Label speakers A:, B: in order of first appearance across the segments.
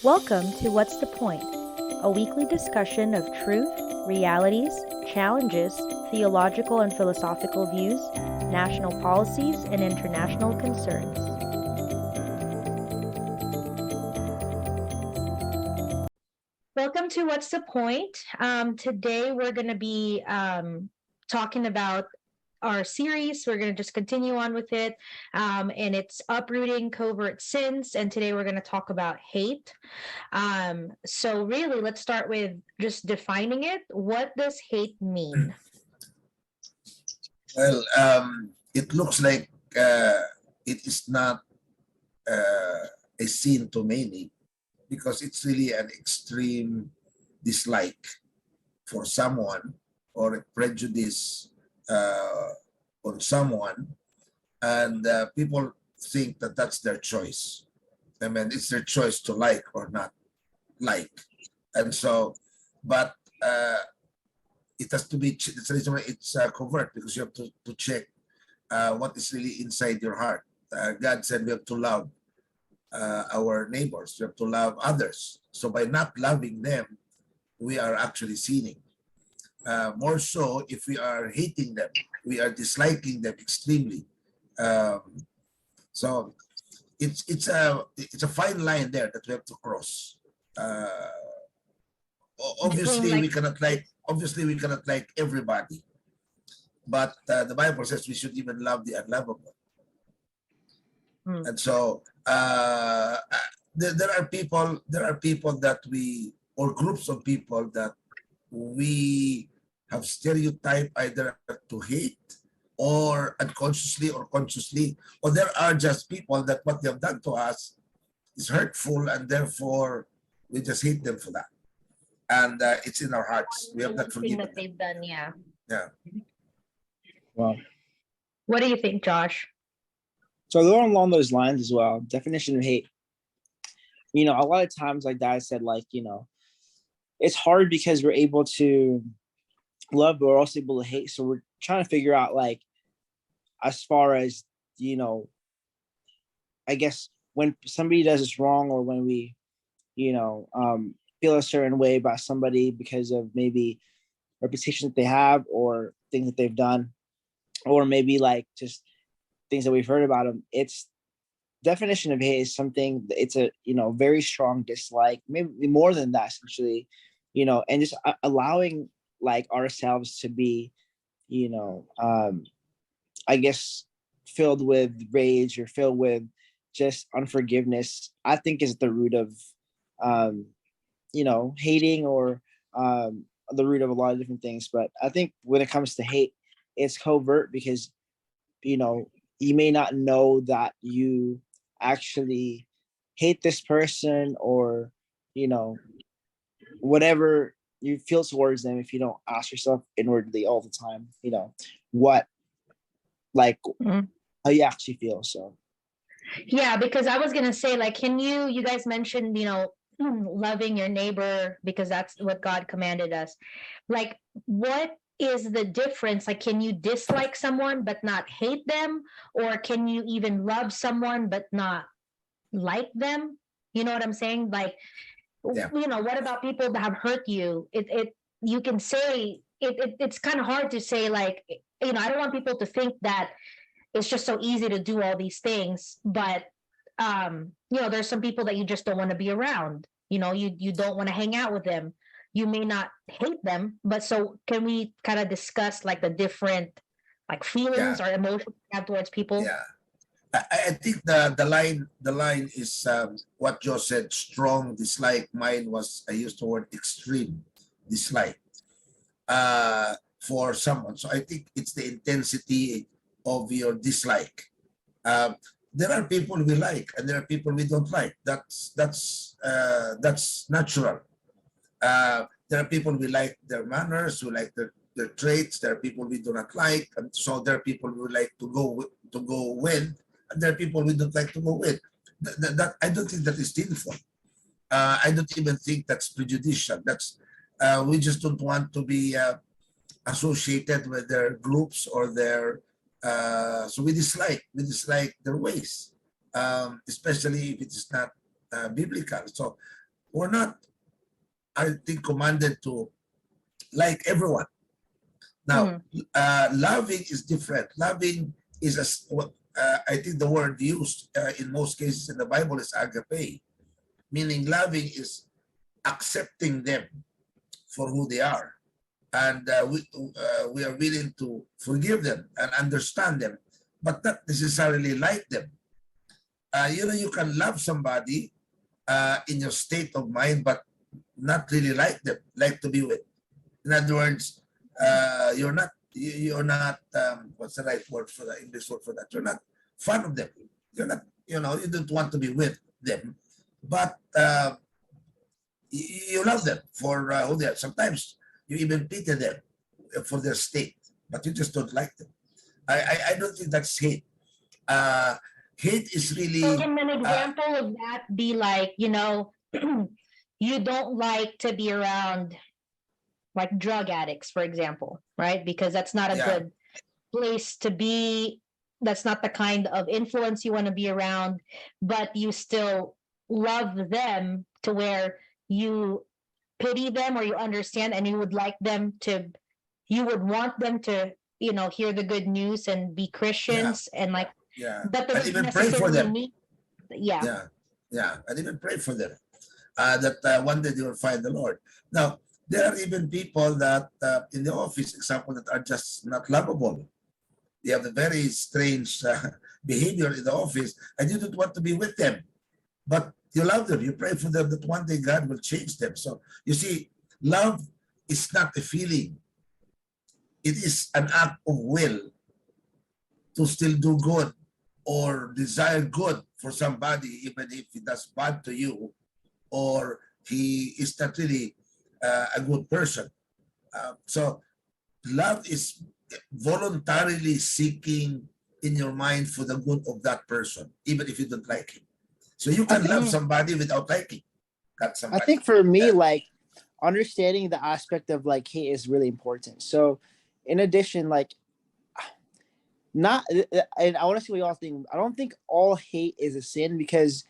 A: Welcome to What's the Point? A weekly discussion of truth, realities, challenges, theological and philosophical views, national policies, and international concerns. Welcome to What's the Point? Today we're going to be talking about our series. We're going to just continue on with it, and it's Uprooting Covert Sins, and today we're going to talk about hate. So really, let's start with just defining it. What does hate mean?
B: Well, it looks like it is not a sin to many because it's really an extreme dislike for someone or a prejudice on someone, and people think that that's their choice. I mean, it's their choice to like or not like, and so, but it has to be. It's the reason why it's covert, because you have to check what is really inside your heart. God said we have to love our neighbors. We have to love others. So by not loving them, we are actually sinning. More so, if we are hating them, we are disliking them extremely. So it's a fine line there that we have to cross. Obviously, we cannot like everybody, but the Bible says we should even love the unlovable. And so there are people that we, or groups of people that we have stereotyped either to hate or unconsciously or consciously, or there are just people that what they have done to us is hurtful, and therefore we just hate them for that. And it's in our hearts. We have not forgiven
A: that they've done, yeah.
B: Yeah.
C: Well,
A: What do you think, Josh?
C: so going along those lines as well, definition of hate. A lot of times, like Dad said, it's hard because we're able to love, but we're also able to hate. So we're trying to figure out, as far as, I guess when somebody does us wrong, or when we, feel a certain way about somebody because of maybe reputation that they have or things that they've done, or maybe just things that we've heard about them. It's definition of hate is something, it's a very strong dislike, maybe more than that, essentially, and just allowing ourselves to be I guess filled with rage or filled with just unforgiveness, I think is the root of hating, or the root of a lot of different things. But I think when it comes to hate, it's covert because you may not know that you actually hate this person, or whatever you feel towards them, if you don't ask yourself inwardly all the time what how you actually feel. So
A: Yeah, because I was gonna say, can you guys mentioned, loving your neighbor because that's what God commanded us. What is the difference? Can you dislike someone but not hate them? Or can you even love someone but not like them? You know what I'm saying?
B: Yeah.
A: What about people that have hurt you? You can say it's kind of hard to say, I don't want people to think that it's just so easy to do all these things, but there's some people that you just don't want to be around. You don't want to hang out with them. You may not hate them, but so can we kind of discuss the different feelings or emotions you have towards people?
B: Yeah. I think the line is what Joe said, strong dislike. Mine was, I used the word extreme dislike for someone. So I think it's the intensity of your dislike. There are people we like and there are people we don't like. That's natural. There are people we like their manners, we like their traits. There are people we do not like, and so there are people we like to go with, and there are people we don't like to go with. That I don't think that is sinful. I don't even think that's prejudicial. That's we just don't want to be associated with their groups or their. So we dislike their ways, especially if it is not biblical. So we're not, I think, commanded to like everyone. Now, loving is different. Loving is I think the word used in most cases in the Bible is agape, meaning loving is accepting them for who they are, and we are willing to forgive them and understand them, but not necessarily like them. You can love somebody in your state of mind, but not really like them, like to be with. In other words, you're not what's the right word for the English word for that? You're not fond of them. You're not, you don't want to be with them, but you love them for who they are. Sometimes you even pity them for their state, but you just don't like them. I don't think that's hate. Hate is really
A: So can an example of that be like, you don't like to be around like drug addicts, for example, right? Because that's not a
B: Yeah.
A: good place to be. That's not the kind of influence you want to be around, but you still love them to where you pity them or you understand and you would like them to, you would want them to, hear the good news and be Christians and like
B: yeah,
A: that
B: and
A: doesn't
B: even pray for
A: necessarily
B: them.
A: mean, yeah.
B: And even pray for them that one day they will find the Lord. Now, there are even people that in the office, example, that are just not lovable. They have a very strange behavior in the office, and you don't want to be with them, but you love them. You pray for them that one day God will change them. So you see, love is not a feeling; it is an act of will to still do good or desire good for somebody, even if he does bad to you or he is not really a good person. So love is voluntarily seeking in your mind for the good of that person, even if you don't like him. So you can love somebody without liking that somebody.
C: I think for me, like understanding the aspect of like hate is really important. So in addition, like not, and I want to see what y'all think. I don't think all hate is a sin because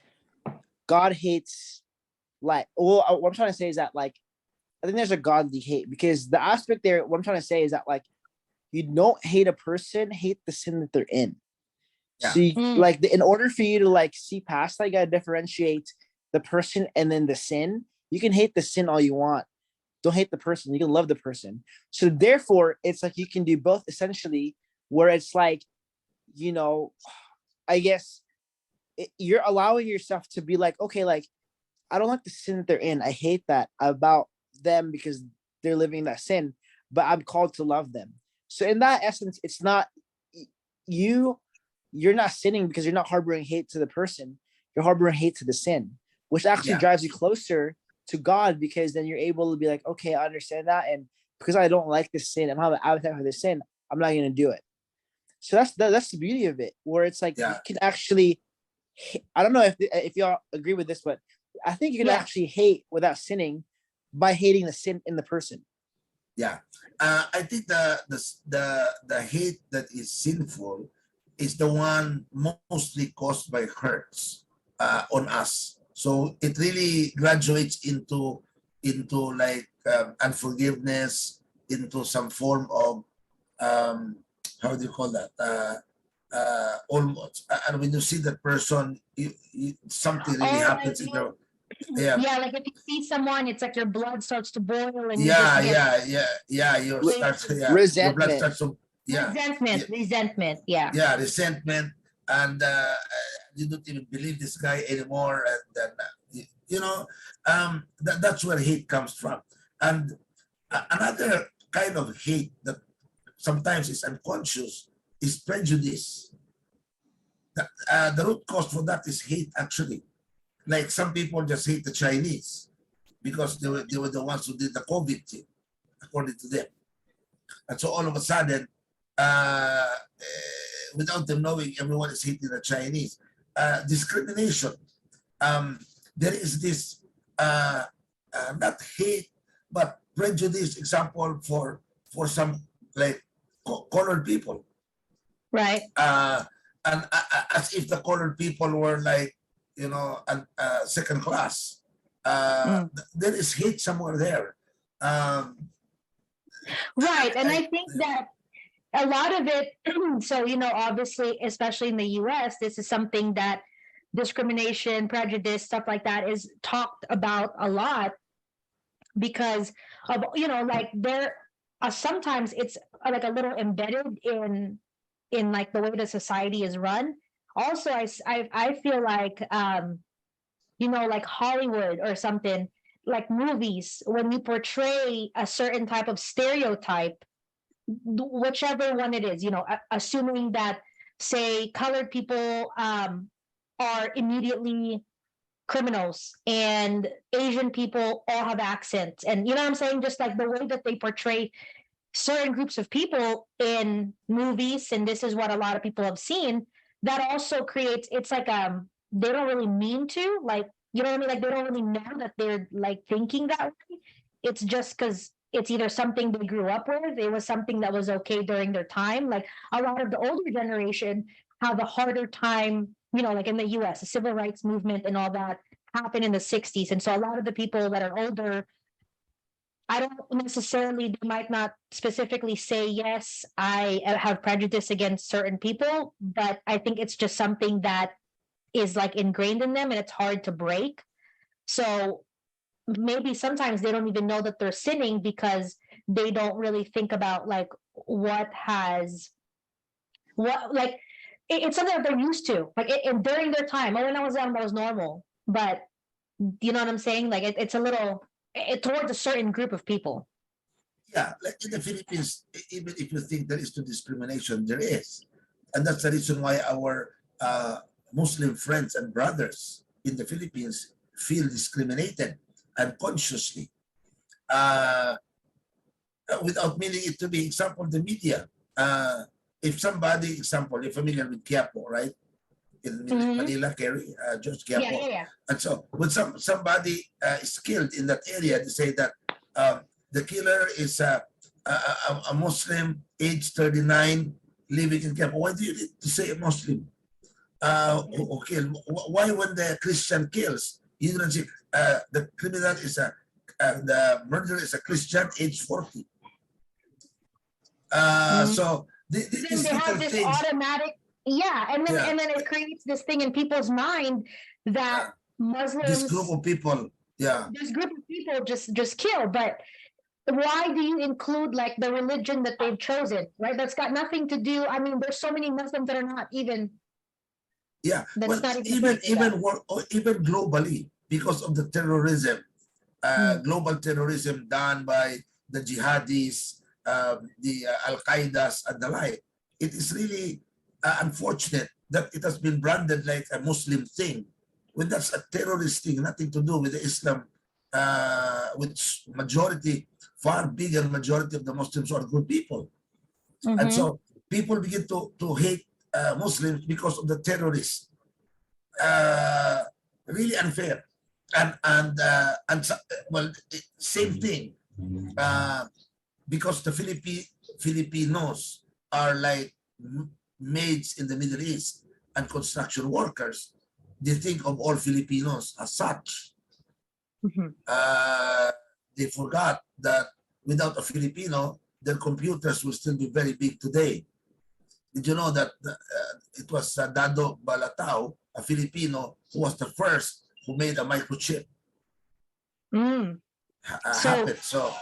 C: God hates, like, well, what I'm trying to say is that, like, I think there's a godly hate because the aspect there, what I'm trying to say is that, like, you don't hate a person, hate the sin that they're in.
B: Yeah.
C: So, like, in order for you to, like, see past that, you got to differentiate the person and then the sin. You can hate the sin all you want. Don't hate the person. You can love the person. So, therefore, it's like you can do both essentially, where it's like, I guess you're allowing yourself to be like, okay, like, I don't like the sin that they're in. I hate that about them because they're living that sin, but I'm called to love them. So in that essence, it's not you're not sinning because you're not harboring hate to the person. You're harboring hate to the sin, which actually drives you closer to God because then you're able to be like, okay, I understand that. And because I don't like this sin, I don't have an appetite for this sin, I'm not going to do it. So that's the beauty of it, where it's like you can actually, I don't know if y'all agree with this, but I think you can actually hate without sinning by hating the sin in the person.
B: Yeah, I think the hate that is sinful is the one mostly caused by hurts on us. So it really graduates into like unforgiveness, into some form of how do you call that? Almost, and when you see that person, something really happens in their
A: Like if you see someone, it's like your blood starts to boil and
B: you start your blood
C: Resentment.
B: starts to
A: resentment,
B: resentment, and you don't even believe this guy anymore, and then that's where hate comes from. And another kind of hate that sometimes is unconscious is prejudice. The root cause for that is hate, actually. Like some people just hate the Chinese because they were the ones who did the COVID thing, according to them. And so all of a sudden, without them knowing, everyone is hating the Chinese. Discrimination. There is this not hate, but prejudice. Example for some like colored people,
A: right?
B: And as if the colored people were like second class. There is hate somewhere there.
A: Right. And I
B: I,
A: think that a lot of it, so, obviously, especially in the US, this is something that discrimination, prejudice, stuff like that is talked about a lot because of, like there sometimes it's like a little embedded in like the way the society is run. Also, I feel like, like Hollywood or something, like movies, when you portray a certain type of stereotype, whichever one it is, assuming that, say, colored people are immediately criminals and Asian people all have accents. And you know what I'm saying? Just like the way that they portray certain groups of people in movies, and this is what a lot of people have seen, that also creates, it's like they don't really mean to, like, you know what I mean? Like they don't really know that they're like thinking that way. It's just because it's either something they grew up with, it was something that was okay during their time. Like a lot of the older generation have a harder time, like in the US, the civil rights movement and all that happened in the 60s. And so a lot of the people that are older, I don't necessarily, they might not specifically say, yes, I have prejudice against certain people, but I think it's just something that is like ingrained in them and it's hard to break. So maybe sometimes they don't even know that they're sinning because they don't really think about like like it's something that they're used to, like and during their time. Oh, when I was young, that was normal. But you know what I'm saying? Like it's a little towards a certain group of people.
B: yeah, like in the Philippines, even if you think there is no discrimination, there is. And that's the reason why our Muslim friends and brothers in the Philippines feel discriminated unconsciously. Without meaning it to be example the media. If somebody, example, you're familiar with Quiapo, right? In Manila, Kerry, George Quiapo.
A: Yeah.
B: And so when somebody is killed in that area, they say that the killer is a Muslim, age 39, living in Quiapo. Why do you need to say a Muslim? Who killed? Why when the Christian kills, you don't say the criminal is the murderer is a Christian, age 40. So
A: Then
B: these
A: they have
B: little
A: this
B: things,
A: automatic, and then it creates this thing in people's mind that
B: this group
A: Muslims,
B: of people,
A: this group of people just kill. But why do you include like the religion that they've chosen, right? That's got nothing to do. I mean, there's so many Muslims that are not even,
B: yeah.
A: that
B: Well,
A: it's not even
B: even globally, because of the terrorism, global terrorism done by the jihadis, the Al Qaeda's and the like. It is really unfortunate that it has been branded like a Muslim thing, when that's a terrorist thing, nothing to do with the Islam, which majority, far bigger majority of the Muslims are good people. And so people begin to hate Muslims because of the terrorists. Really unfair. And well, same thing. Because the Filipinos are like maids in the Middle East and construction workers, they think of all Filipinos as such. They forgot that without a Filipino, their computers will still be very big today. Did you know that it was Dado Balatao, a Filipino, who was the first who made a microchip? Happened. So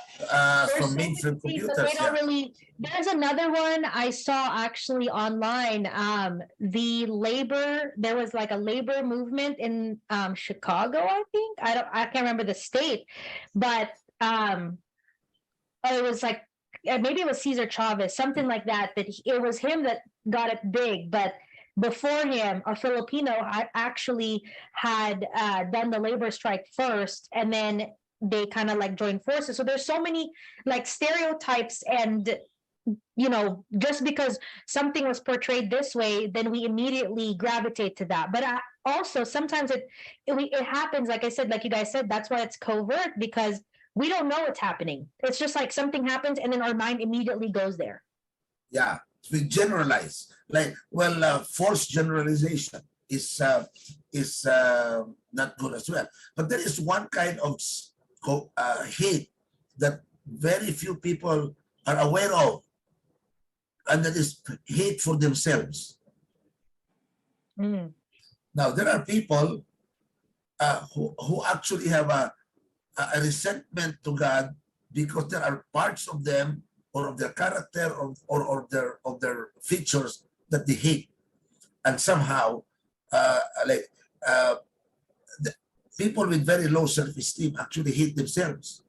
B: from mainframe computers.
A: But they don't really. There's another one I saw actually online. There was like a labor movement in Chicago, I think. I can't remember the state, but it was like maybe it was Cesar Chavez, something like that. It was him that got it big, but before him, a Filipino actually had done the labor strike first, and then they kind of like joined forces. So there's so many like stereotypes, and just because something was portrayed this way, then we immediately gravitate to that. But also sometimes it happens, like I said, like you guys said, that's why it's covert, because we don't know what's happening. It's just like something happens and then our mind immediately goes there.
B: Yeah, we generalize, like, well, forced generalization. is not good as well. But there is one kind of hate that very few people are aware of, and that is hate for themselves.
A: Mm.
B: Now, there are people who actually have a resentment to God because there are parts of them or of their character or of their features that they hate, and somehow like the people with very low self-esteem actually hate themselves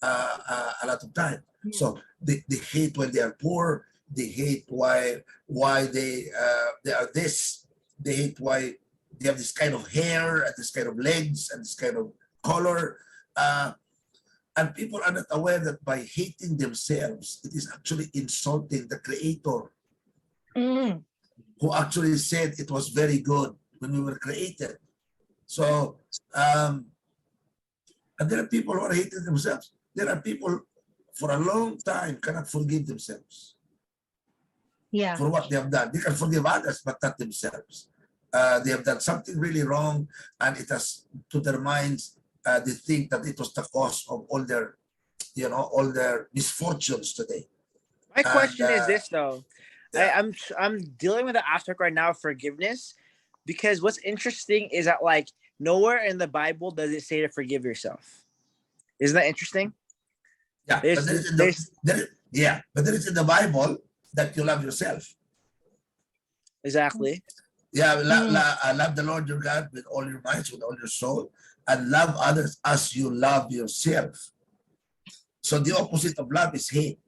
B: a lot of time.
A: Yeah.
B: So they hate when they are poor. They hate why they are this. They hate why they have this kind of hair and this kind of legs and this kind of color. And people are not aware that by hating themselves, it is actually insulting the Creator,
A: Mm.
B: who actually said it was very good when we were created. So, and there are people who are hating themselves. There are people for a long time cannot forgive themselves
A: Yeah.
B: for what they have done. They can forgive others, but not themselves. They have done something really wrong, and it has, to their minds, they think that it was the cause of all their, all their misfortunes today.
C: My question is this though.
B: yeah.
C: I'm dealing with the aspect right now of forgiveness, because what's interesting is that like nowhere in the Bible does it say to forgive yourself. Isn't that interesting?
B: Yeah, but there is in the Bible that you love yourself.
C: Exactly.
B: Yeah, love the Lord your God with all your might, with all your soul, and love others as you love yourself. So the opposite of love is hate.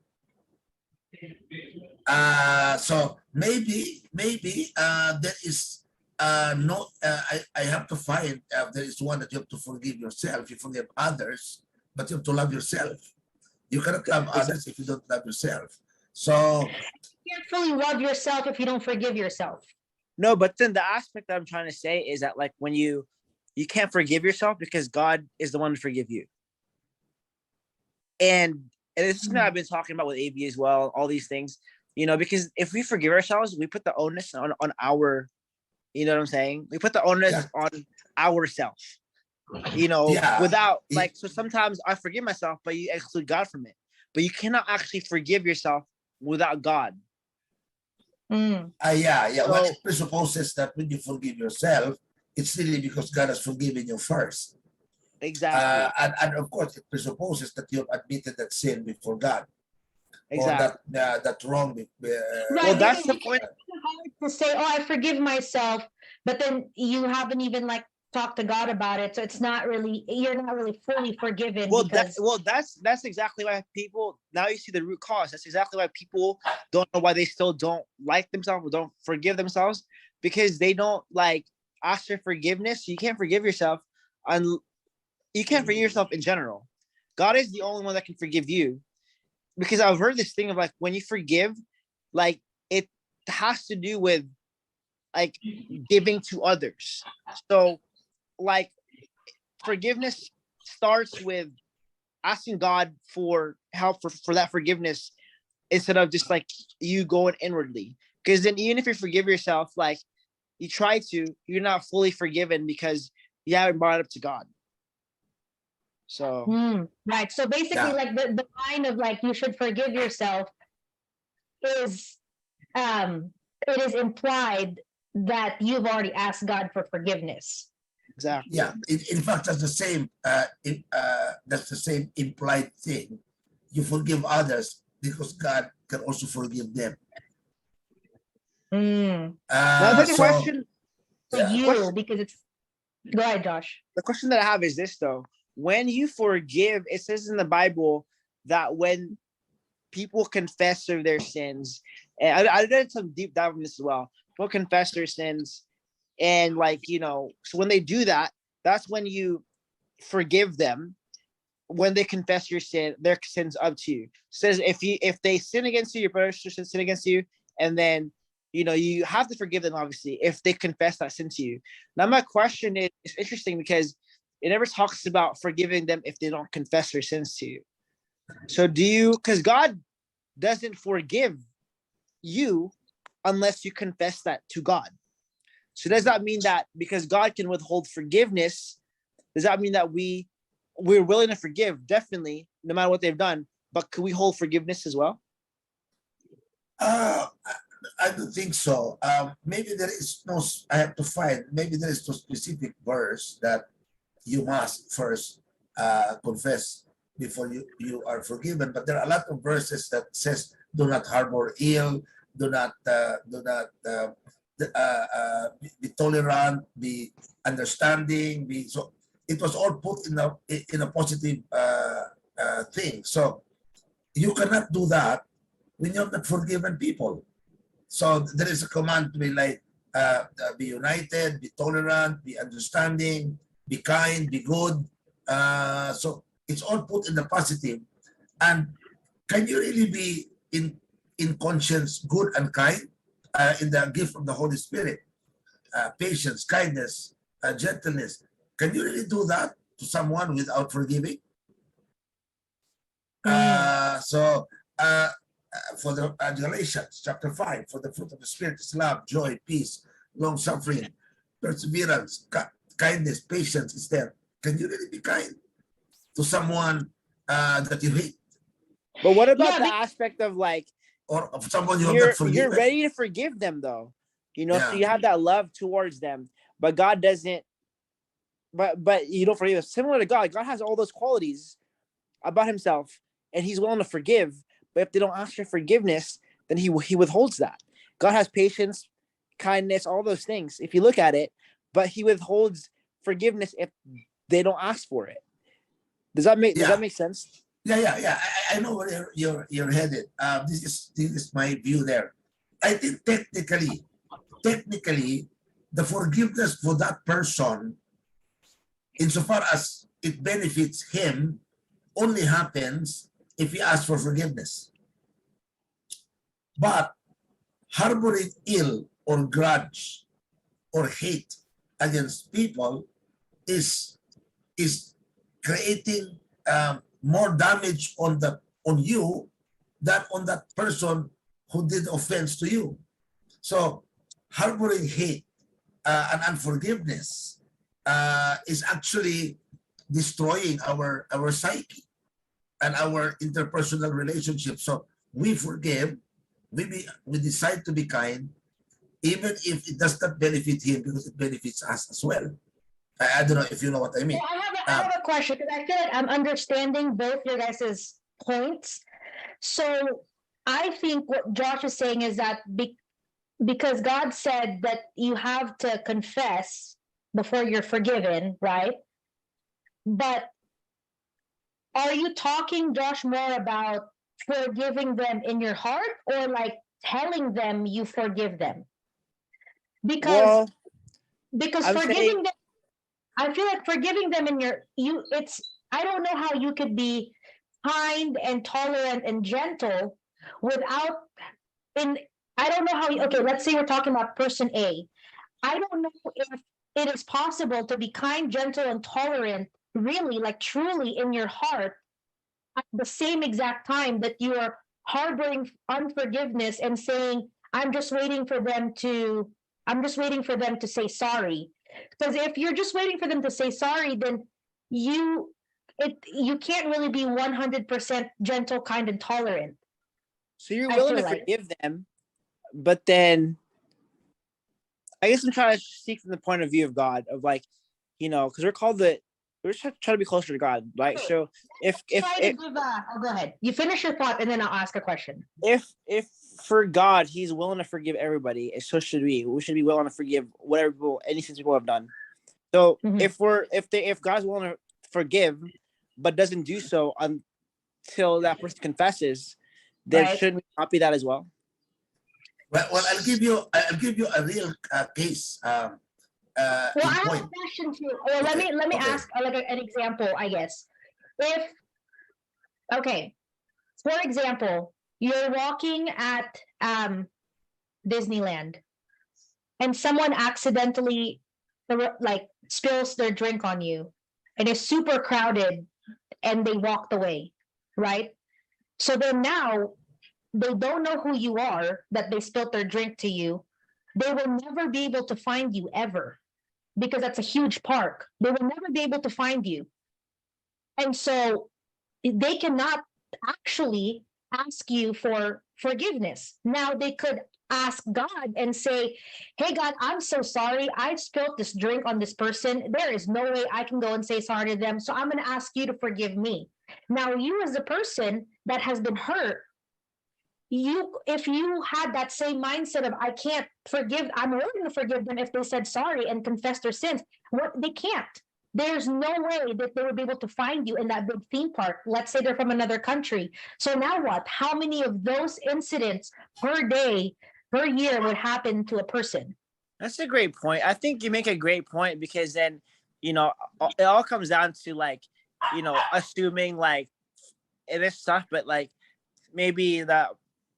B: So maybe there is no. I have to find there is one that you have to forgive yourself. You forgive others, but you have to love yourself. You cannot love others if you don't love yourself. So
A: You can't fully love yourself if you don't forgive yourself.
C: No, but then the aspect that I'm trying to say is that like when you can't forgive yourself because God is the one to forgive you. And it's something I've been talking about with AB as well, all these things, because if we forgive ourselves, we put the onus on our, you know what I'm saying? We put the onus on ourselves, without like, so sometimes I forgive myself, but you exclude God from it. But you cannot actually forgive yourself without God.
A: Mm.
B: So, well, it presupposes that when you forgive yourself, it's really because God has forgiven you first.
C: Exactly.
B: And of course, it presupposes that you have admitted that sin before God.
C: Exactly.
B: Or that wrong.
A: Right.
C: Well, that's the point.
A: It's hard to say, oh, I forgive myself, but then you haven't even like talked to God about it. So it's not really, you're not really fully forgiven.
C: Well,
A: because
C: that's exactly why people, now you see the root cause. That's exactly why people don't know why they still don't like themselves or don't forgive themselves, because they don't like ask for forgiveness. You can't forgive yourself you can't forgive yourself in general. God is the only one that can forgive you. Because I've heard this thing of like, when you forgive, like it has to do with like giving to others. So like forgiveness starts with asking God for help for that forgiveness, instead of just like you going inwardly. Because then even if you forgive yourself, like you try to, you're not fully forgiven because you haven't brought it up to God. So
A: right. So basically, like the line of like you should forgive yourself is it is implied that you've already asked God for forgiveness.
C: Exactly.
B: Yeah. In fact, that's the same. That's the same implied thing. You forgive others because God can also forgive them.
C: Now the question
A: for you, because it's, go ahead, Josh.
C: The question that I have is this though: when you forgive, it says in the Bible that when people confess of their sins, and I did some deep dive on this as well. People confess their sins, and like so when they do that, that's when you forgive them. When they confess their sins up to you. It says if they sin against you, your brother should sin against you, and then you have to forgive them, obviously, if they confess that sin to you. Now my question is, it's interesting because it never talks about forgiving them if they don't confess their sins to you. So because God doesn't forgive you unless you confess that to God. So does that mean that because God can withhold forgiveness, does that mean that we're willing to forgive, definitely, no matter what they've done, but can we hold forgiveness as well?
B: Uh, I don't think so. Maybe there is no, I have to find, maybe there is no specific verse that you must first confess before you are forgiven. But there are a lot of verses that says, do not harbor ill, do not be tolerant, be understanding, be so. It was all put in a positive thing. So you cannot do that when you have not forgiven people. So there is a command to be like, be united, be tolerant, be understanding, be kind, be good. So it's all put in the positive. And can you really be in conscience good and kind in the gift of the Holy Spirit? Patience, kindness, gentleness. Can you really do that to someone without forgiving? So for the Galatians chapter 5, for the fruit of the Spirit is love, joy, peace, long suffering, perseverance, kindness, patience is there. Can you really be kind to someone that you hate?
C: But what about the aspect of like,
B: or of someone you have not forgiven?
C: You're ready to forgive them though, you know,
B: Yeah.
C: so you have that love towards them, but God doesn't, but you don't forgive. Similar to God has all those qualities about himself and he's willing to forgive, but if they don't ask for forgiveness, then he withholds that. God has patience, kindness, all those things if you look at it, but he withholds forgiveness if they don't ask for it. Does that make sense?
B: Yeah. I know where you're headed. This is my view there. I think technically, the forgiveness for that person, insofar as it benefits him, only happens if he asks for forgiveness. But harboring ill or grudge or hate against people is creating more damage on you than on that person who did offense to you. So harboring hate and unforgiveness is actually destroying our psyche and our interpersonal relationships. So we forgive, we decide to be kind, even if it does not benefit him, because it benefits us as well. I don't know if you know what I mean.
A: I have a question, because I feel like I'm understanding both your guys' points. So I think what Josh is saying is that because God said that you have to confess before you're forgiven, right? But are you talking, Josh, more about forgiving them in your heart or like telling them you forgive them? Because forgiving them, I feel like forgiving them I don't know how you could be kind and tolerant and gentle without I don't know how okay, let's say we're talking about person A. I don't know if it is possible to be kind, gentle, and tolerant, really, like truly in your heart at the same exact time that you are harboring unforgiveness and saying, I'm just waiting for them to say sorry. Because if you're just waiting for them to say sorry, then you can't really be 100% gentle, kind, and tolerant.
C: So you're willing to forgive them, but then I guess I'm trying to speak from the point of view of God, of like, you know, because we're just trying to be closer to God, right? So
A: I'll go ahead. You finish your thought, and then I'll ask a question.
C: If for God, He's willing to forgive everybody, and so should we. We should be willing to forgive any sins people have done. So if God's willing to forgive, but doesn't do so until that person confesses, then shouldn't we copy that as well?
B: Well, I'll give you a real case.
A: Well, I have a question too. Well, let me ask like an example, I guess. For example, you're walking at Disneyland, and someone accidentally like spills their drink on you, and it's super crowded, and they walked away, right? So then now they don't know who you are, that they spilled their drink to you, they will never be able to find you ever, because that's a huge park. They will never be able to find you. And so they cannot actually ask you for forgiveness. Now they could ask God and say, hey, God, I'm so sorry. I spilled this drink on this person. There is no way I can go and say sorry to them. So I'm going to ask you to forgive me. Now, you as a person that has been hurt, if you had that same mindset of I can't forgive, I'm willing to forgive them if they said sorry and confessed their sins. What they can't. There's no way that they would be able to find you in that big theme park. Let's say they're from another country. So now what? How many of those incidents per day, per year would happen to a person?
C: That's a great point. I think you make a great point, because then, it all comes down to like, assuming like it is stuff, but like maybe the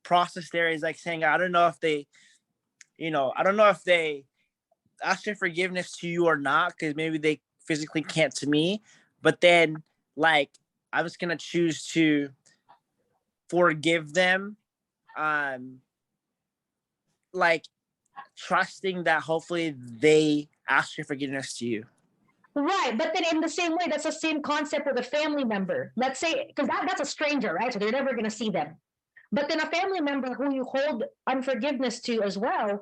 C: process there is like saying, I don't know if they ask for forgiveness to you or not, because maybe they physically can't to me, but then like I'm just gonna choose to forgive them, like trusting that hopefully they ask for forgiveness to you.
A: Right, but then in the same way, that's the same concept with a family member. Let's say, because that's a stranger, right? So they're never going to see them. But then a family member who you hold unforgiveness to as well,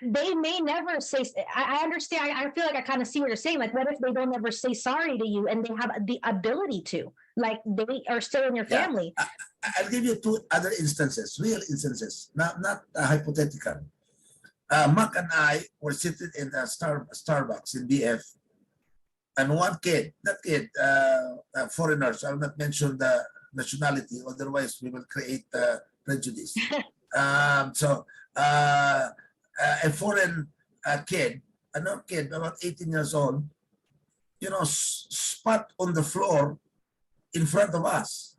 A: they may never say. I understand. I feel like I kind of see what you're saying. Like, what if they don't ever say sorry to you, and they have the ability to? Like, they are still in your family.
B: I'll give you two other instances, real instances, not hypothetical. Mark and I were sitting in a Starbucks in BF, and one kid, foreigners, I will not mention the nationality, otherwise we will create prejudice. A foreign kid, another kid, about 18 years old, spat on the floor in front of us.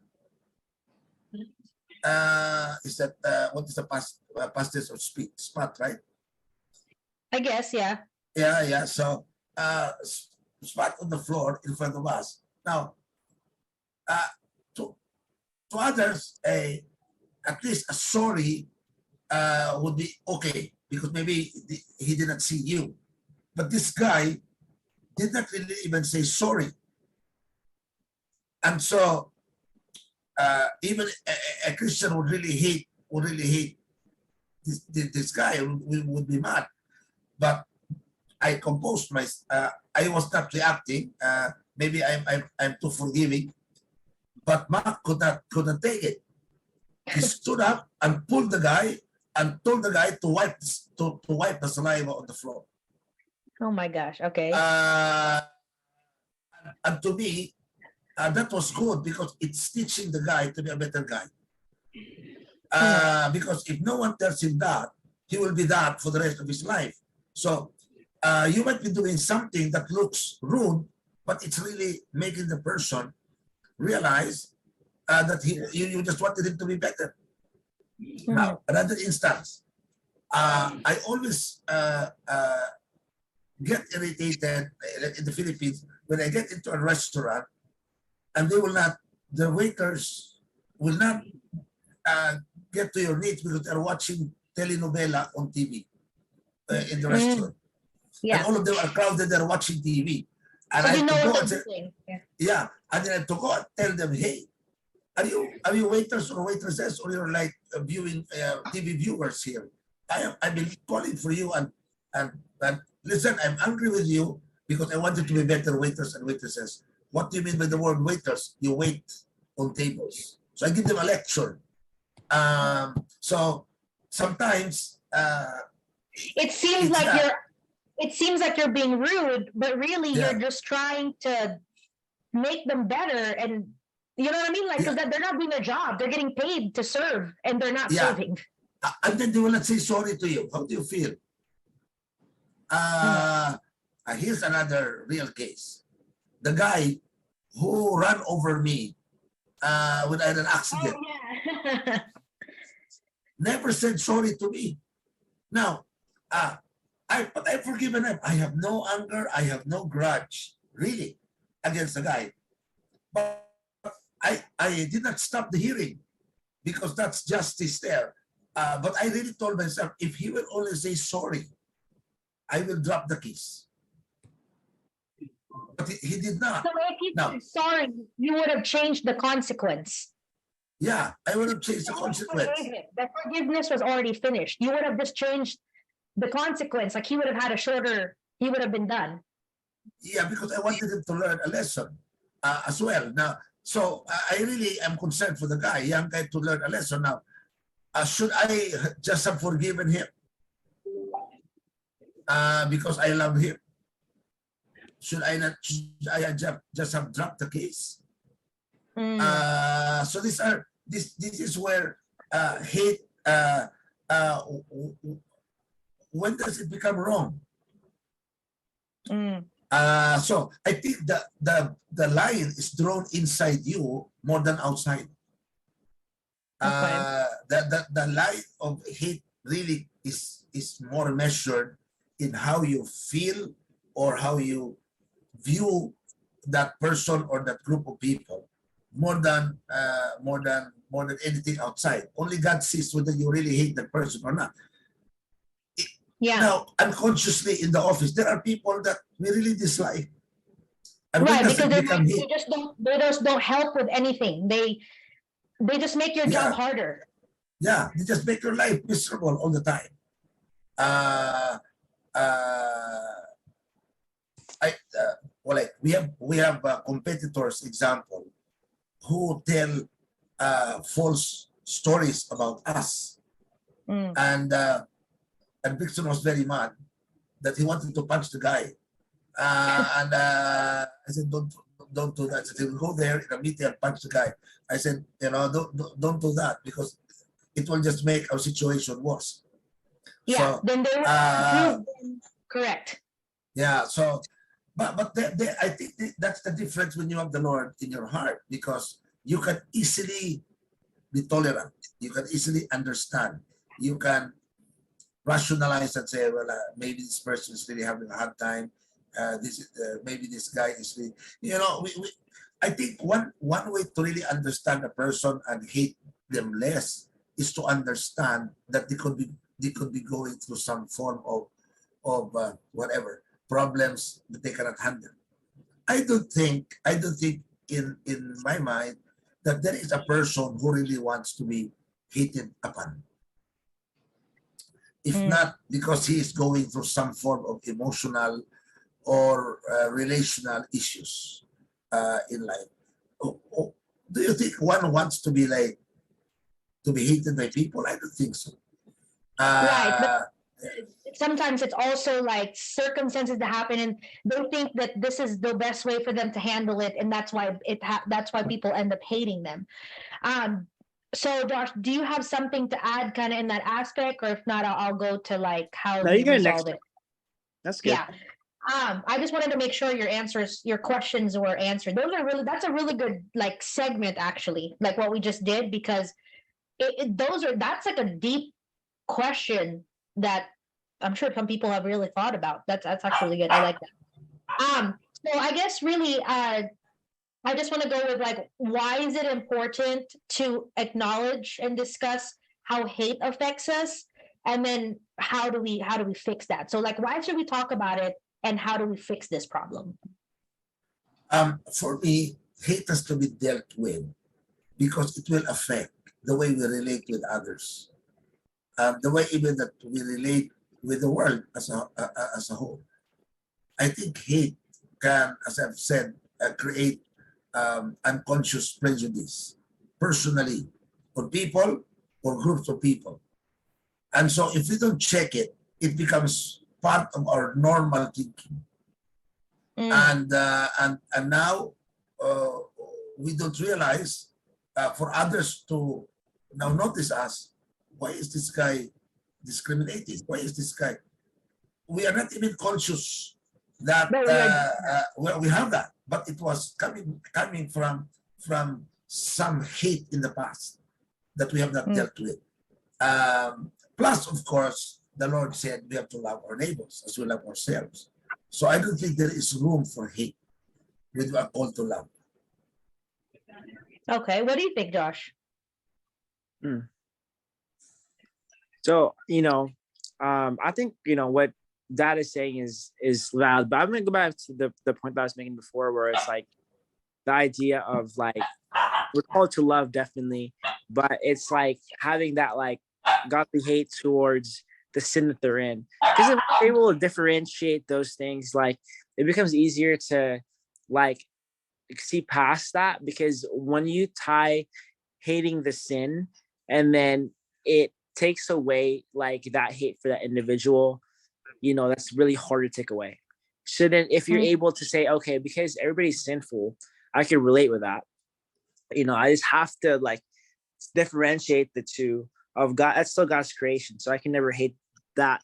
B: Is that what is the past tense of speak? Spot, right?
A: I guess, yeah.
B: Yeah. So spot on the floor in front of us. Now, to others, at least a sorry would be okay, because maybe he did not see you. But this guy did not really even say sorry. And so even a Christian would really hate this guy, would be mad. But I composed I was not reacting. Maybe I'm too forgiving. But Mark couldn't take it. He stood up and pulled the guy and told the guy to wipe the saliva on the floor.
A: Oh my gosh. Okay.
B: And to me, that was good, because it's teaching the guy to be a better guy. Because if no one tells him that, he will be that for the rest of his life. So you might be doing something that looks rude, but it's really making the person realize that you just wanted him to be better. Now, another instance, I always get irritated in the Philippines when I get into a restaurant and the waiters will not get to your needs because they're watching telenovela on TV in the restaurant.
A: Yeah.
B: And all of them are crowded, they're watching TV. And
A: So
B: I
A: you
B: have
A: know
B: to go
A: what
B: and
A: they're
B: say,
A: doing.
B: yeah, and then I have to go and tell them, hey, are you waiters or waitresses, or you're like viewing TV viewers here? I've been calling for you and listen, I'm angry with you because I want you to be better waiters and waitresses. What do you mean by the word waiters? You wait on tables. So I give them a lecture. So sometimes
A: it seems like you're being rude, but really you're just trying to make them better. And you know what I mean? Like, because they're not doing their job. They're getting paid to serve, and they're not serving.
B: And then they will not say sorry to you. How do you feel? Here's another real case. The guy who ran over me when I had an accident never said sorry to me. Now, but I've forgiven him. I have no anger. I have no grudge, really, against the guy. But I did not stop the hearing, because that's justice there. But I really told myself, if he will only say sorry, I will drop the case. But he did not.
A: So if he
B: Now,
A: said sorry, you would have changed the consequence.
B: yeah, I would have changed the consequence.
A: The forgiveness was already finished. You would have just changed the consequence. Like he would have had a shorter, he would have been done.
B: Yeah, because I wanted him to learn a lesson as well. Now, so I really am concerned for the guy, young guy, to learn a lesson. Now, should I just have forgiven him because I love him? Should I not? Should I just have dropped the case? So this is where hate. When does it become wrong? So I think the line is drawn inside you more than outside. The line of hate really is more measured in how you feel or how you view that person or that group of people more than anything outside. Only God sees whether you really hate that person or not.
A: Yeah.
B: Now, unconsciously in the office, there are people that we really dislike. And
A: Right,
B: when does
A: because
B: it become hate?
A: they just don't help with anything. They just make your job harder.
B: Yeah, they just make your life miserable all the time. Well, like we have competitors, example, who tell false stories about us, and Vixen was very mad that he wanted to punch the guy, and I said, don't do that. I said, go there in a meeting and punch the guy. I said, don't do that because it will just make our situation worse.
A: Yeah, so, then they will correct.
B: Yeah, so but I think that's the difference when you have the Lord in your heart, because you can easily be tolerant, you can easily understand, you can rationalize and say, well, maybe this person is really having a hard time. Maybe this guy is really, I think one way to really understand a person and hate them less is to understand that they could be going through some form of whatever problems that they cannot handle. I don't think in my mind that there is a person who really wants to be hated upon. If not because he is going through some form of emotional or relational issues in life. Do you think one wants to be hated by people? I don't think so.
A: Right, but sometimes it's also like circumstances that happen, and they think that this is the best way for them to handle it, and that's why that's why people end up hating them. So Josh, do you have something to add kind of in that aspect, or if not, I'll go to like how we resolve it.
C: That's good.
A: Yeah. I just wanted to make sure your questions were answered. That's a really good like segment actually, like what we just did, because that's like a deep question that I'm sure some people have really thought about. That's actually good. I like that. So I guess really I just want to go with like, why is it important to acknowledge and discuss how hate affects us? And then how do we fix that? So like, why should we talk about it, and how do we fix this problem?
B: For me, hate has to be dealt with because it will affect the way we relate with others, the way even that we relate with the world as a whole. I think hate can, as I've said, create unconscious prejudice personally for people or groups of people. And so if we don't check it, it becomes part of our normal thinking. And now we don't realize for others to now notice us. Why is this guy discriminating? Why is this guy? We are not even conscious that we have that, but it was coming from some hate in the past that we have not dealt with. Plus, of course, the Lord said we have to love our neighbors as we love ourselves. So I don't think there is room for hate with a call to love.
A: Okay, what do you think, Josh?
C: So, I think, what that is saying is loud, but I'm going to go back to the point that I was making before, where it's like the idea of like, we're called to love, definitely, but it's like having that like godly hate towards the sin that they're in, because if we're able to differentiate those things, like it becomes easier to like see past that, because when you tie hating the sin and then it takes away like that hate for that individual, that's really hard to take away. So then if you're
A: Mm.
C: able to say, okay, because everybody's sinful, I can relate with that. I just have to like differentiate the two of God. That's still God's creation, so I can never hate that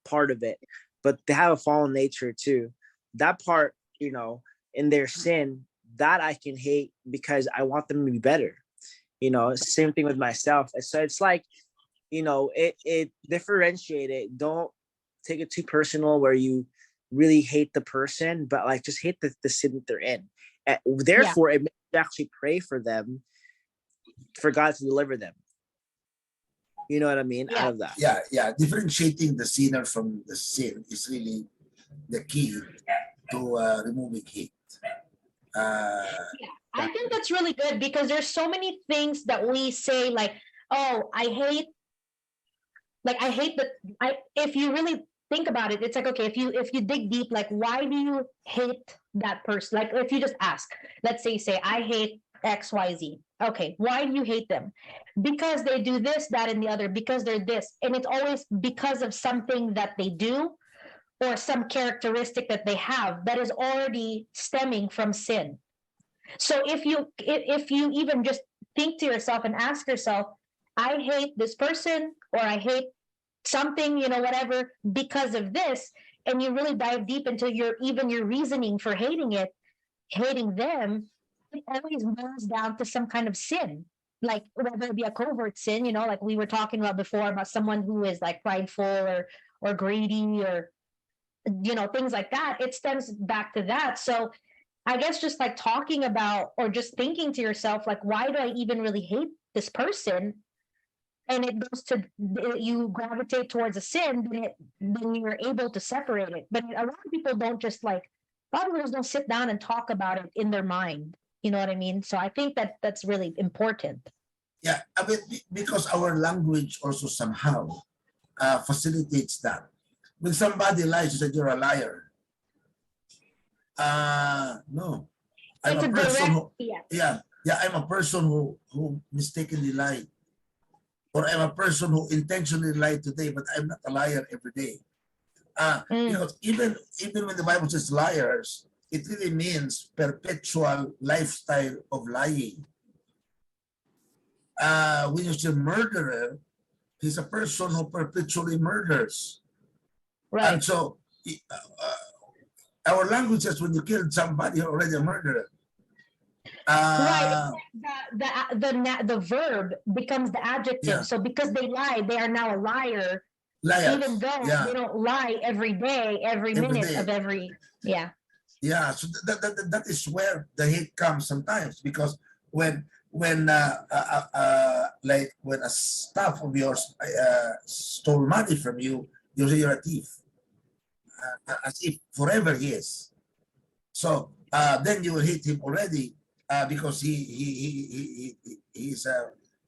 C: part of it. But they have a fallen nature too. That part, in their sin, that I can hate because I want them to be better. Same thing with myself. So it's like, it differentiate it. Don't take it too personal where you really hate the person, but like just hate the sin that they're in. And therefore, it makes you actually pray for them, for God to deliver them. You know what I mean?
A: Yeah.
C: Out of that.
B: Yeah. Differentiating the sinner from the sin is really the key to removing hate.
A: I think that's really good, because there's so many things that we say like, oh, I hate if you really think about it, it's like, okay, if you dig deep, like, why do you hate that person? Like, if you just ask, let's say I hate XYZ. Okay, why do you hate them? Because they do this, that, and the other, because they're this. And it's always because of something that they do or some characteristic that they have that is already stemming from sin. So if you even just think to yourself and ask yourself, I hate this person, or I hate something, whatever, because of this, and you really dive deep into your reasoning for hating them, it always boils down to some kind of sin. Like, whether it be a covert sin, like we were talking about before, about someone who is like prideful or greedy, or things like that. It stems back to that. So I guess just like talking about, or just thinking to yourself, like, why do I even really hate this person? And it goes to, you gravitate towards a sin, then you're able to separate it. But a lot of people don't just like, a lot of people don't sit down and talk about it in their mind. You know what I mean? So I think that that's really important.
B: Yeah, I mean, because our language also somehow facilitates that. When somebody lies, you said you're a liar. No, I'm
A: It's
B: a
A: a
B: person
A: direct,
B: who,
A: yeah.
B: I'm a person who mistakenly lied, or I'm a person who intentionally lied today, but I'm not a liar every day. Because even when the Bible says liars, it really means perpetual lifestyle of lying. When you say murderer, he's a person who perpetually murders.
A: Right.
B: And so our language says when you killed somebody, you're already a murderer.
A: Right. The verb becomes the adjective.
B: Yeah.
A: So because they lied, they are now a liar,
B: Liars.
A: even though they don't lie every day, every minute
B: day.
A: of every, yeah.
B: Yeah, so that is where the hate comes sometimes, because when like when a staff of yours stole money from you, you say you're a thief, as if forever he is. So then you will hate him already because he's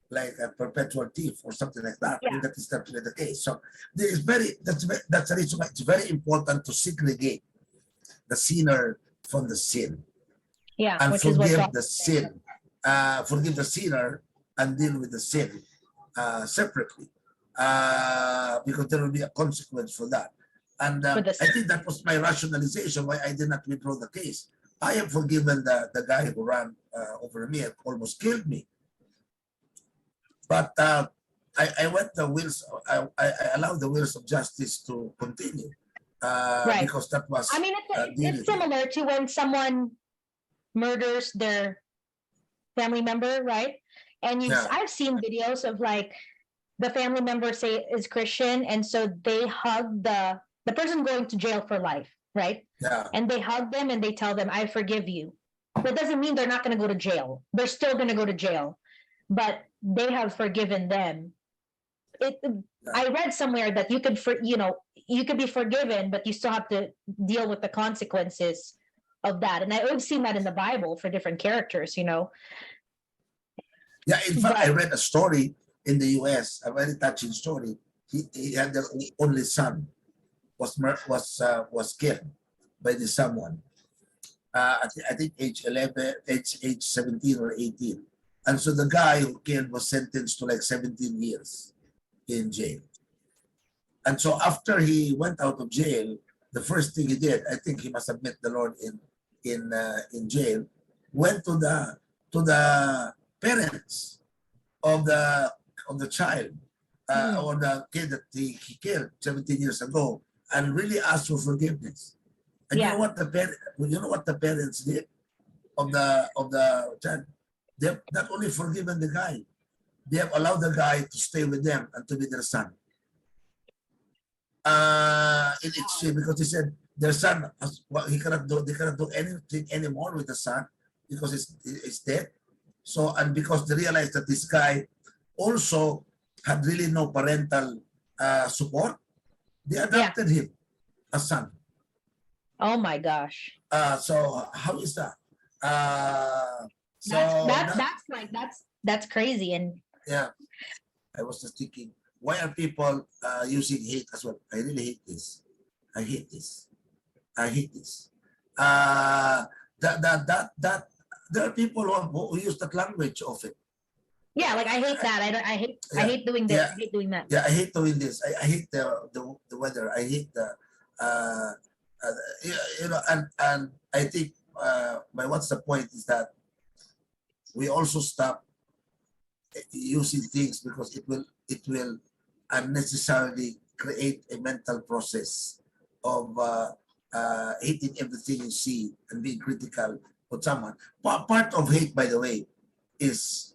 B: like a perpetual thief or something like that.
A: Yeah.
B: I mean, that is definitely the case. So there is that's the reason why it's very important to segregate the sinner from the sin.
A: Yeah.
B: And
A: Which is what
B: forgive the sin. Forgive the sinner and deal with the sin separately. Because there will be a consequence for that. And I think that was my rationalization why I did not withdraw the case. I have forgiven the guy who ran over me and almost killed me. But I went the wheels. I allowed the wheels of justice to continue.
A: Right.
B: Because that was.
A: I mean, it's similar to when someone murders their family member, right? And I've seen videos of like the family member say is Christian, and so they hug the person going to jail for life, right?
B: Yeah.
A: And they hug them and they tell them, "I forgive you." That doesn't mean they're not going to go to jail. They're still going to go to jail, but they have forgiven them. I read somewhere that you could you could be forgiven, but you still have to deal with the consequences of that. And I've seen that in the Bible for different characters,
B: Yeah, in fact, I
A: but
B: read a story in the US, a very touching story. He had their only son was killed by the someone. I think age 11, age 17 or 18. And so the guy who killed was sentenced to like 17 years in jail. And so after he went out of jail, the first thing he did, I think he must have met the Lord in jail, went to the parents of the child or the kid that he killed 17 years ago and really asked for forgiveness. And
A: yeah,
B: you know what the parents did of the child? They have not only forgiven the guy, they have allowed the guy to stay with them and to be their son. In exchange, because he said their son, well, they cannot do anything anymore with the son because it's dead. So, and because they realized that this guy also had really no parental support, they
A: yeah.
B: adopted him as son.
A: Oh my gosh.
B: So how is that? So
A: That's crazy. And
B: yeah, I was just thinking, why are people using hate as well? I really hate this. I hate this. I hate this. That there are people who use that language of it.
A: yeah, like I hate that. I
B: Yeah,
A: hate doing this.
B: yeah,
A: I hate doing that.
B: yeah. I hate doing this. I hate the weather. I hate the uh, and I think my what's the point is that we also stop using things because it will unnecessarily create a mental process of hating everything you see and being critical of someone. Part of hate, by the way, is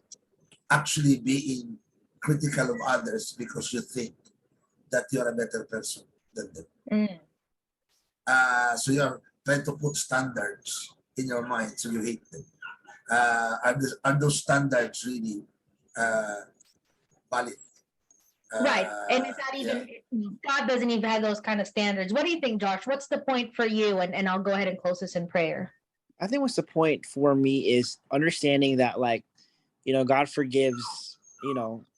B: actually being critical of others because you think that you're a better person than them.
A: Mm.
B: So you're trying to put standards in your mind, so you hate them. Are those standards really valid?
A: Right. And it's not
B: Yeah.
A: even, God doesn't even have those kind of standards. What do you think, Josh? What's the point for you? And I'll go ahead and close this in prayer.
C: I think what's the point for me is understanding that, like, God forgives,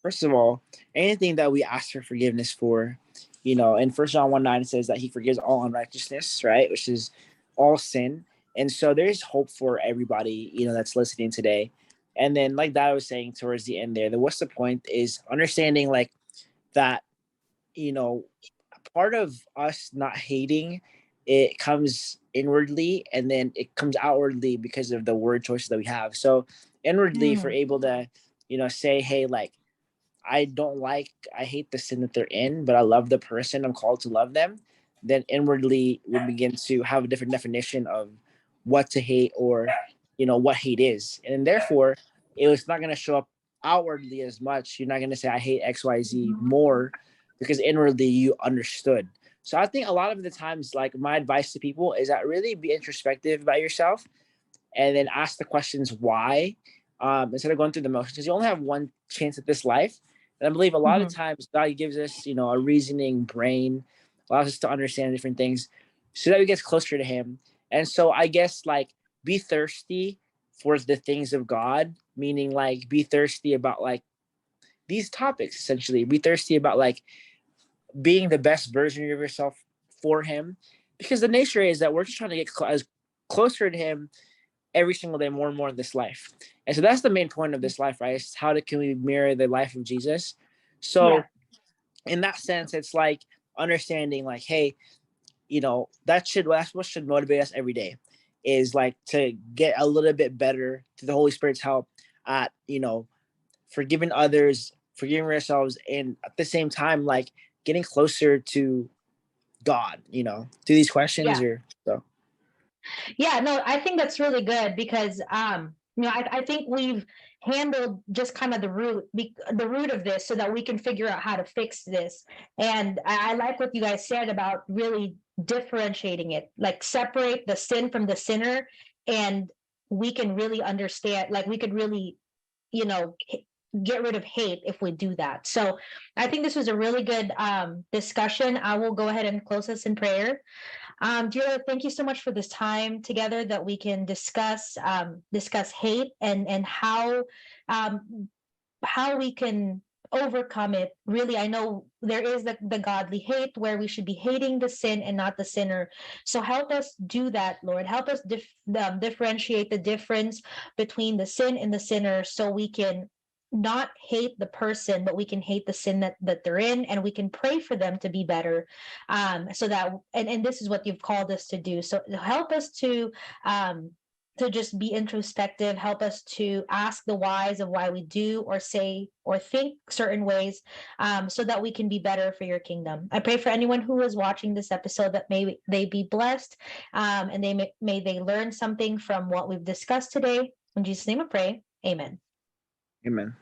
C: first of all, anything that we ask for forgiveness for, in 1 John 1:9 it says that he forgives all unrighteousness, right? Which is all sin. And so there's hope for everybody, that's listening today. And then, like that I was saying towards the end there, that what's the point is understanding, like, that, part of us not hating, it comes inwardly and then it comes outwardly because of the word choices that we have. So inwardly, if we're able to, say, hey, like, I hate the sin that they're in, but I love the person, I'm called to love them, then inwardly we begin to have a different definition of what to hate, or, what hate is. And therefore, it's not going to show up outwardly as much. You're not going to say, I hate XYZ more, because inwardly you understood. So I think a lot of the times, like, my advice to people is that really be introspective about yourself and then ask the questions why, instead of going through the motions, because you only have one chance at this life. And I believe a lot of times God gives us, a reasoning brain, allows us to understand different things so that we get closer to him. And so I guess, like, be thirsty for the things of God, meaning, like, be thirsty about, like, these topics, essentially. Be thirsty about, like, being the best version of yourself for him, because the nature is that we're just trying to get as closer to him every single day, more and more in this life. And so that's the main point of this life, right? It's can we mirror the life of Jesus? So in that sense, it's like understanding, like, hey, that's what should motivate us every day, is like to get a little bit better through the Holy Spirit's help at, forgiving others, forgiving ourselves, and at the same time, like, getting closer to God, through these questions,
A: Yeah.
C: or so.
A: Yeah, no, I think that's really good because I think we've handled just kind of the root of this so that we can figure out how to fix this. And I like what you guys said about really differentiating it, like separate the sin from the sinner, and we can really understand, like we could really, get rid of hate if we do that. So I think this was a really good discussion. I will go ahead and close us in prayer. Dear Lord, thank you so much for this time together that we can discuss hate and how we can overcome it. Really, I know there is the godly hate where we should be hating the sin and not the sinner. So help us do that, Lord. Help us differentiate the difference between the sin and the sinner, so we can not hate the person, but we can hate the sin that they're in, and we can pray for them to be better. So that, and this is what you've called us to do. So help us to just be introspective. Help us to ask the whys of why we do or say or think certain ways, so that we can be better for your kingdom. I pray for anyone who is watching this episode that may they be blessed, and may they learn something from what we've discussed today. In Jesus' name I pray. Amen.
C: Amen.